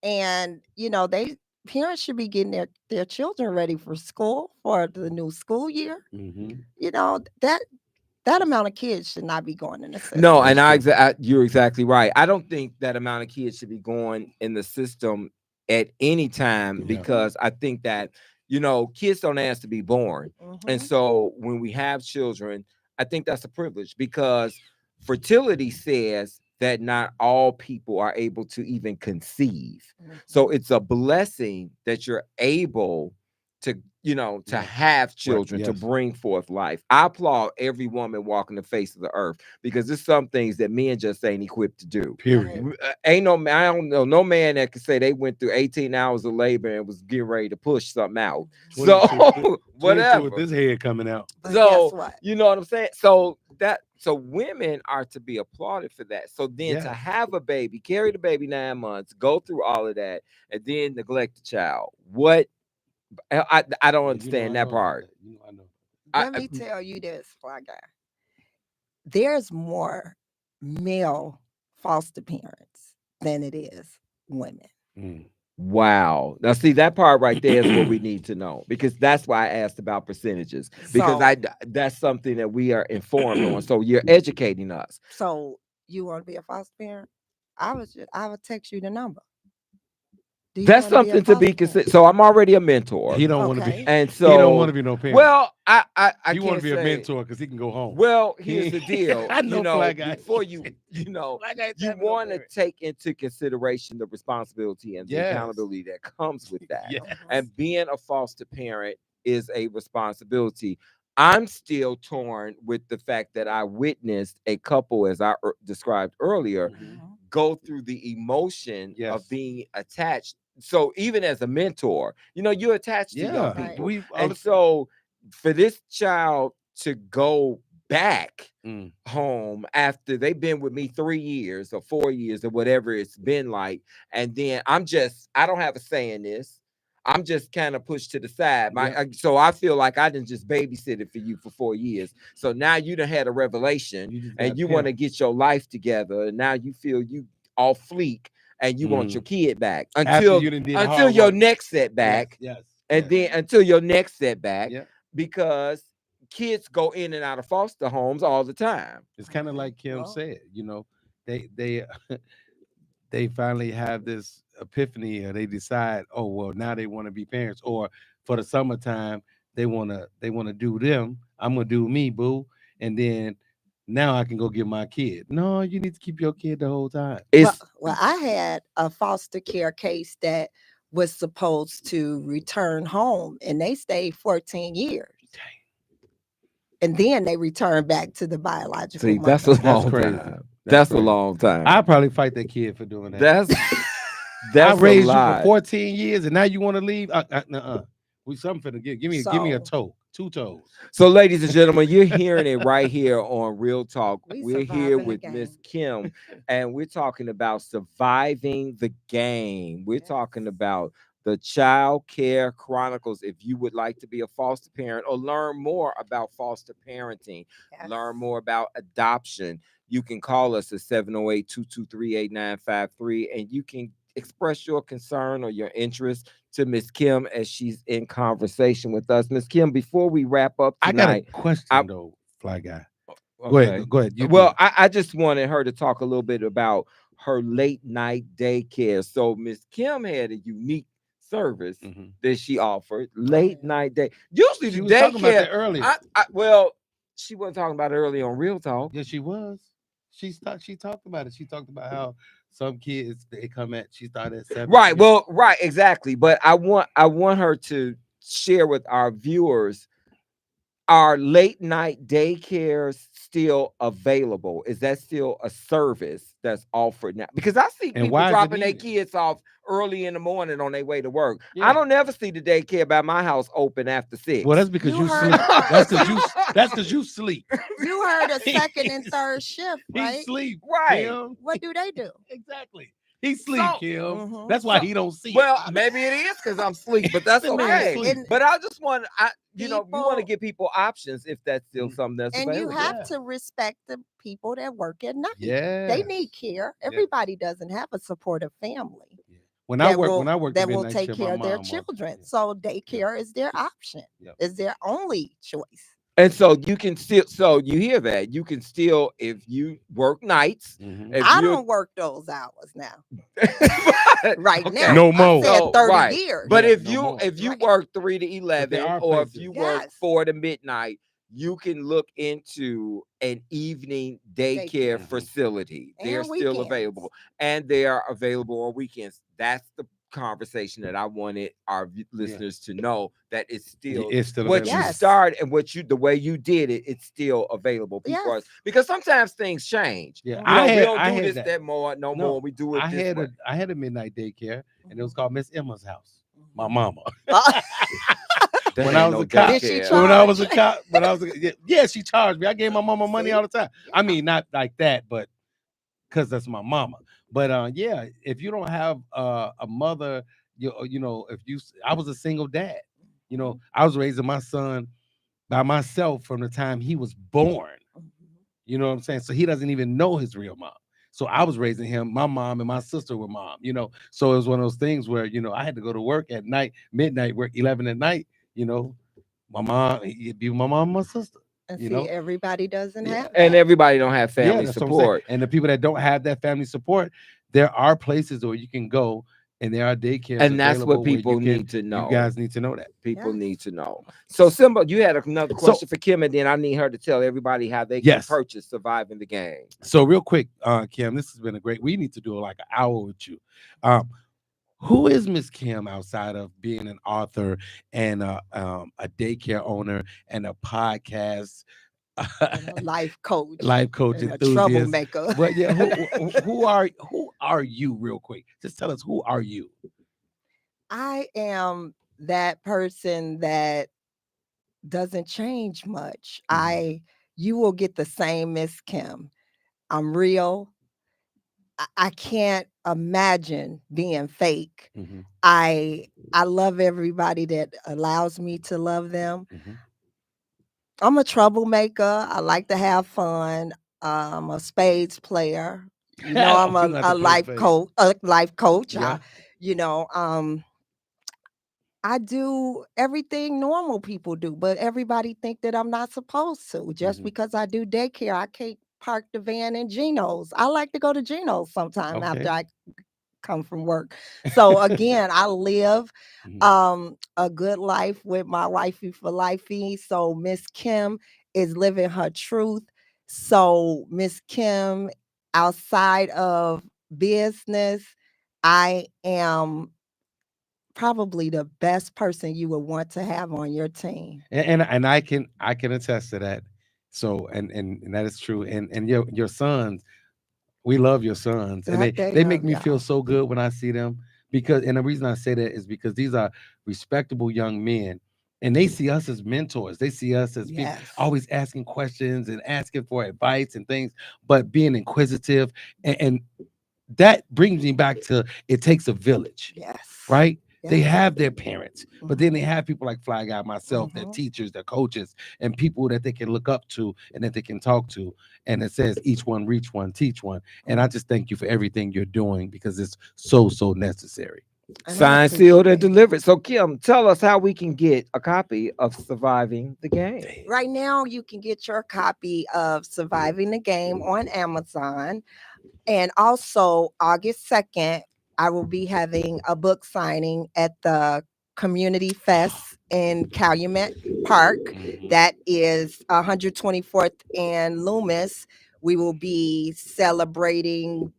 And they parents should be getting their children ready for school for the new school year. Mhm. That amount of kids should not be going in the system. No, and That's true. you're exactly right. I don't think that amount of kids should be going in the system at any time Yeah. because I think that kids don't ask to be born, and Mhm. so when we have children, I think that's a privilege because fertility says that not all people are able to even conceive. So Mhm. it's a blessing that you're able to to Yeah. have children, to Yes. bring forth life. I applaud every woman walking the face of the earth because there's some things that men just ain't equipped to do. Period. Ain't no man, I don't know no man that can say they went through 18 hours of labor and was getting ready to push something out. So 22 whatever. with this head coming out. But So guess what? you know what I'm saying? So women are to be applauded for that. So then to Yes. have a baby, carry the baby 9 months, go through all of that, and then neglect the child. What I don't understand that part. I know. Let me tell you this, Fly Guy. There's more male foster parents than it is women. Mm. Wow. Now, see, that part right there is what we need to know because that's why I asked about percentages because So, that's something that we are informed on. So you're educating us. so you want to be a foster parent? I would text you the number. Do you That's wanna be a something to be foster parent? considered. So I'm already a mentor. He don't want to Okay. be. And He don't so want to be no parent. well, I he want can't to be a say- mentor because he can go home. Well, here's the deal. I know Fly Guy. Before you Fly Guy ain't you having no want to parent. take into consideration the responsibility and the Yes. accountability that comes with that. Yes. And being a foster parent is a responsibility. I'm still torn with the fact that I witnessed a couple, as I described earlier, Mhm. go through the emotion Yes. of being attached so even as a mentor, you're attached to young Yeah, people. we all And the- so for this child to go back Mm. home after they've been with me 3 years or 4 years or whatever it's been like, and then I don't have a say in this. I'm just kind of pushed to the side. So I feel like I didn't just babysit it for you for 4 years. So now you done had a revelation You just and got you want to pimped. get your life together, and now you feel you off fleek and you want your kid back After until you done did until hard your work. next setback, Yes. and then until your next setback, Yeah. because kids go in and out of foster homes all the time. It's kind of like Kim Well, said, they they finally have this epiphany, or they decide, oh well, now they want to be parents, or for the summertime they wanna do them. I'm gonna do me, boo, and then now I can go get my kid. No, you need to keep your kid the whole time. It's well, I had a foster care case that was supposed to return home, and they stayed 14 years. And then they returned back to the biological see, mother. that's a That's long crazy. time. That's That's a crazy. long time. I probably fight that kid for doing that. That's I a raised you lot. for 14 years, and now you want to leave? We something finna give me a So- toe, 2 toes. So, ladies and gentlemen, you're hearing it right here on Real Talk. We We're here surviving the with game. Miss Kim, and we're talking about surviving the game. We're talking about the Child Care Chronicles. If you would like to be a foster parent or learn more about foster parenting, Yes. learn more about adoption, you can call us at 708-223-8953, and you can express your concern or your interest to Miss Kim as she's in conversation with us. Miss Kim, before we wrap up I got a tonight, question though, Fly Guy. okay. Go ahead. You Well, do it. I just wanted her to talk a little bit about her late night daycare. So Miss Kim had a unique service Mhm. that she offered, late night day. Usually She the was talking about that daycare. earlier. Well, she wasn't talking about it early on Real Talk. Yeah, she was. She talked about it. She talked about how some kids they come at. She started at 7. Right. Well, right, exactly. But I want her to share with our viewers, are late night daycares still available? Is that still a service that's offered now? Because I see And people why is it dropping their needed? kids off early in the morning on their way to work. Yeah. I don't never see the daycare by my house open after 6. Well, that's because You you heard- sleep. That's because you sleep. You heard a second and third shift, He right? sleep. Right. Kim. What do they do? Exactly. He sleep, So- Kim. Mhm. That's why So- he don't see. Well, it. maybe it is because I'm asleep, but that's The man okay. sleep. And- But I just want, we want to People- give people options if that's still something that's And you available. have Yeah. to respect the people that work at night. Yeah. They need care. Everybody doesn't have a supportive family When I that work, will, when I worked that the will midnight take shift, care my of their mom was- children. yeah. So daycare is their option. Yep. Is their only choice. And so you can still, so you hear that you can still, if you work nights, Mhm. if I you're- don't work those hours now. Right Okay. now. No I more. said So, 30 right. years. But Yeah, if no you more. if you Right. work 3 to 11, are or if places. you work Yes. 4 to midnight, you can look into an evening daycare Daycare. Mhm. facility. They're And still weekends. available, and they are available on weekends. That's the conversation that I wanted our listeners to know, that it's still It's still what available. you Yes. started and the way you did it. It's still available. People are, Yes. because sometimes things change. Yeah, You You know, we don't I do had this that. that more no No, more. We do it I this had way. I had a midnight daycare, and it was Mhm. called Miss Emma's house. My Mhm. mama. That when ain't I was no a cop- Did she daycare. charge? When I was a cop, yeah, she charged me. I gave my mama money See? all the time. I Yeah. mean, not like that, but because that's my mama. But yeah, if you don't have a mother, I was a single dad. I was raising my son by myself from the time he was born. Mhm. You know what I'm saying? So he doesn't even know his real mom. So I was raising him. My mom and my sister were mom. So it was one of those things where I had to go to work at night, midnight, work 11 at night. My mom, it'd be my mom, and my sister. And You see, know? everybody doesn't Yeah. have And that. everybody don't have family that's what I'm saying. support. And the people that don't have that family support, there are places where you can go, and there are daycares. And that's what available where people you can- need to know. You guys need to know that. People Yes. need to know. So, Simba, you had another So- question for Kim, and then I need her to tell everybody how they Yes. can purchase Surviving the Game. So real quick, Kim, this has been we need to do like an hour with you. Who is Miss Kim outside of being an author and a daycare owner and a podcast Life coach. life coach and a enthusiast? troublemaker. But yeah, who are you real quick? Just tell us, who are you? I am that person that doesn't change much. You will get the same Miss Kim. I'm real. I can't imagine being fake. Mhm, I love everybody that allows me to love them. mhm. I'm a troublemaker. I like to have fun. I'm a spades player. I'm You know how to a play life spades. coach. A life coach. Yeah. You know, um, I do everything normal people do, but everybody think that I'm not supposed to. Just Mhm. because I do daycare, I can't park the van in Geno's. I like to go to Geno's sometime after Okay. I come from work. So again, I live Mhm. a good life with my wifey for lifey. So Miss Kim is living her truth. So Miss Kim, outside of business, I am probably the best person you would want to have on your team. And I can attest to that. So and that is true. And your sons, we love your sons, and That they they make love me feel y'all. so good when I see them, because and the reason I say that is because these are respectable young men, and they see us as mentors. They see us as people Yes. always asking questions and asking for advice and things, but being inquisitive, and that brings me back to it takes a village, Yes. right? They Yes. have their parents, but then Mhm. they have people like Fly Guy, myself, their Mhm. teachers, their coaches, and people that they can look up to and that they can talk to. And it says each one reach one, teach one. And I just thank you for everything you're doing, because it's so, so necessary. And I Signed, sealed, and appreciate it. delivered. So, Kim, tell us how we can get a copy of Surviving the Game. Right now, you can get your copy of Surviving the Game on Amazon. And also, August 2nd, I will be having a book signing at the Community Fest in Calumet Park. Mhm, That is 124th and Loomis. We will be celebrating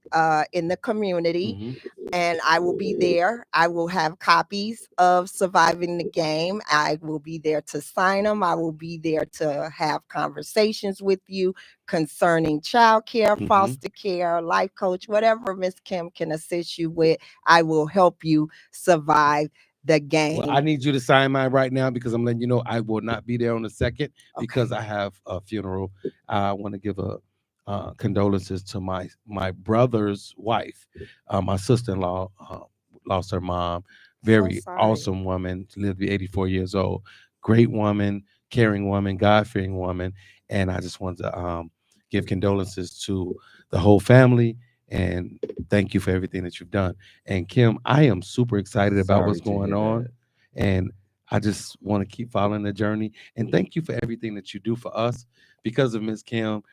in the community, mhm. and I will be there. I will have copies of Surviving the Game. I will be there to sign them. I will be there to have conversations with you concerning child care, Mhm. foster care, life coach, whatever Miss Kim can assist you with. I will help you survive the Well, game. I need you to sign mine right now, because I'm letting you know I will not be there on the second, because Okay. I have a funeral. I want to give a condolences to my brother's wife. My sister-in-law lost her mom. So Very sorry. awesome woman. She lived to be 84 years old. Great woman, caring woman, God-fearing woman. And I just want to give condolences to the whole family, and thank you for everything that you've done. And Kim, I am super excited about Sorry what's to going hear on. that. And I just want to keep following the journey. And thank you for everything that you do for us. Because of Miss Kim,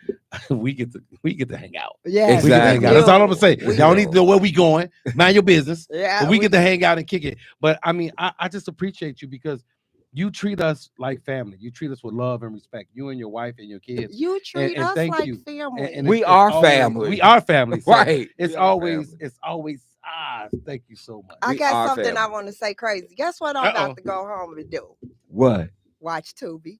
we get to hang out. Yes, We get to we hang out. That's all I'm gonna do. say. We We Y'all need to do. know do. where we going. Mind your business. But Yeah, we we get to do. hang out and kick it. But I mean, I just appreciate you, because you treat us like family. You treat us with love and respect. You and your wife and your kids. You And, treat and us thank like you. And family. it's, We it's are always we family. are family. So Right. it's We are always family. it's always thank you so much. I We got are something I family. want to say crazy. Guess what I'm Uh-oh. about to go home and do? What? Watch Tubi.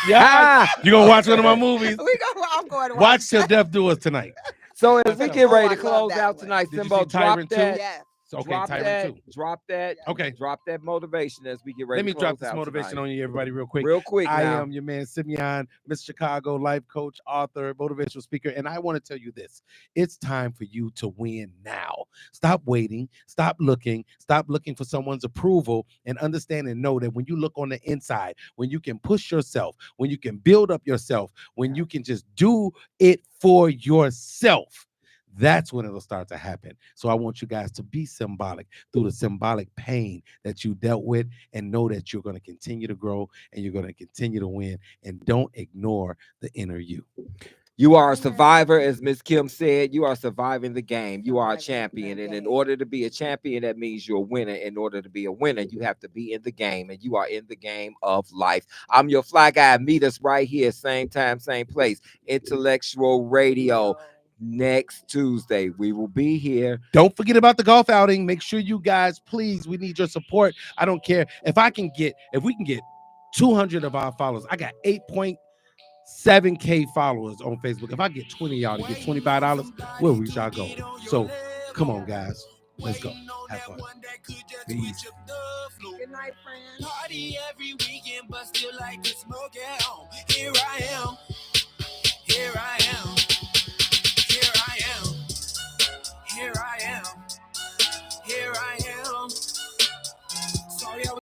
Yeah, you gonna watch one of my movies? I'm going to watch Watch Till Death Do Us tonight. So as What's we that? get Oh, ready I to love close that out one. tonight, Did you see Simbo, drop Tyrant 2? that, Yes. So, okay, drop Tyrant that, 2. drop that, Yes. Okay. drop that motivation as we get ready Let to me drop close this out motivation tonight. on you, everybody, real quick. Real quick I now. am your man, Simeon, Mr. Chicago, life coach, author, motivational speaker. And I want to tell you this: it's time for you to win now. Stop waiting. Stop looking for someone's approval, and understand and know that when you look on the inside, when you can push yourself, when you can build up yourself, when you can just do it for yourself, that's when it'll start to happen. So I want you guys to be symbolic through the symbolic pain that you dealt with, and know that you're going to continue to grow and you're going to continue to win. And don't ignore the inner you. You are a Amen. survivor, as Miss Kim said. You are surviving the game. You are a Surviving champion. the And in game. order to be a champion, that means you're a winner. In order to be a winner, you have to be in the game. And you are in the game of life. I'm your fly guy. Meet us right here, same time, same place. Intellectual Radio. Next Tuesday, we will be here. Don't forget about the golf outing. Make sure you guys, please, we need your support. I don't care if we can get 200 of our followers. I got 8.7K followers on Facebook. If I get 20 of y'all to get $25, we'll reach our goal. So come on, guys. Let's go. Have fun. Peace. Good night, friends. Party every weekend, but still like to smoke it on. Here I am.